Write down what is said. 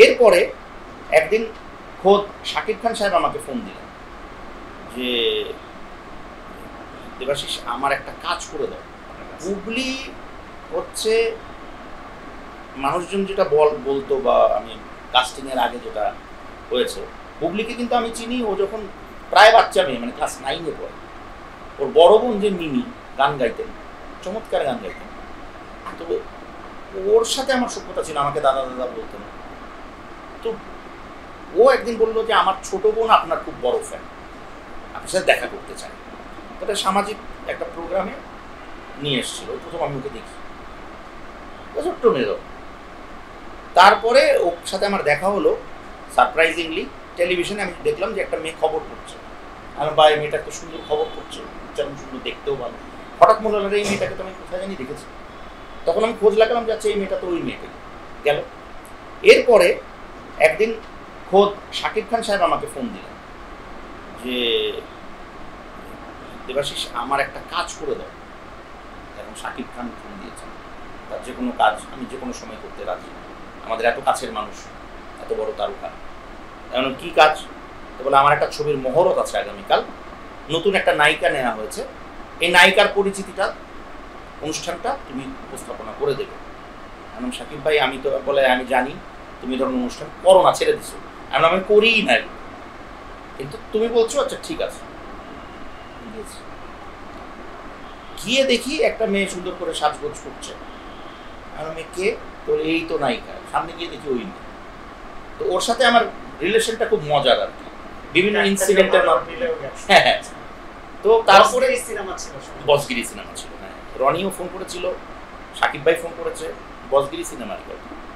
এরপরে একদিন খোদ শাকিব খান সাহেব আমাকে ফোন দিলেন যে দেবাশিস আমার একটা কাজ করে দাও। বুবলি হচ্ছে মানুষজন যেটা বলতো বা আমি কাস্টিংয়ের আগে যেটা হয়েছে, বুবলিকে কিন্তু আমি চিনি ও যখন প্রায় বাচ্চা মেয়ে, মানে ক্লাস 9-এ পড়ে। ওর বড় বোন যে মিমি গান গাইতেন, চমৎকার গান গাইতেন, তো ওর সাথে আমার সভ্যতা ছিল, আমাকে দাদা দাদা বলতেন। তো ও একদিন বললো যে আমার ছোট বোন আপনার খুব বড় ফ্যান, আপনার সাথে দেখা করতে চায়। এটা সামাজিক একটা প্রোগ্রামে নিয়ে এসেছিল, প্রথম আমি ওকে দেখি, ছোট্ট মেয়ে। তারপরে ওর সাথে আমার দেখা হলো সারপ্রাইজিংলি টেলিভিশনে। আমি দেখলাম যে একটা মেয়ে খবর পড়ছে, আমার ভাই মেয়েটা এত সুন্দর খবর পড়ছে, যেমন সুন্দর দেখতেও ভালো। হঠাৎ মনে হলো এই মেয়েটাকে তো আমি কোথায় জানি দেখেছি। তখন আমি খোঁজ লাগালাম যাচ্ছে এই মেয়েটা তো ওই মেয়েটা গেল। এরপরে একদিন খোদ শাকিব খান সাহেব আমাকে ফোন দিলেন যে দেবাশিস আমার একটা কাজ করে দাও। এখন শাকিব খান ফোন দিয়েছেন, তার যে কোনো কাজ আমি যে কোনো সময় করতে রাজি। আমাদের এত কাছের মানুষ, এত বড় তারকা, এখন কী কাজ? তো বলে আমার একটা ছবির মহরত আছে আগামীকাল, নতুন একটা নায়িকা নেওয়া হয়েছে, এই নায়িকার পরিচিতিটা অনুষ্ঠানটা তুমি উপস্থাপনা করে দেবে। এখন শাকিব ভাই আমি তো বলে আমি জানি তুমি ধরুন অনুষ্ঠান করো না, ছেড়ে দিছো। এখন আমি করিই না, কিন্তু তুমি বলছো আচ্ছা ঠিক আছে। গিয়ে দেখি একটা মেয়ে সুন্দর করে সাজগোজ করছে। আমি কে? তো এই তো নায়িকা। সামনে গিয়ে দেখি ওই মেয়ে। তো ওর সাথে আমার রিলেশনটা খুব মজার আর কি, বিভিন্ন ইনসিডেন্টের মাধ্যমে। হ্যাঁ, তো তারপরে বসগিরি সিনেমা ছিল। হ্যাঁ, রনিও ফোন করেছিল, শাকিব ভাই ফোন করেছে, বসগিরি সিনেমার কথা।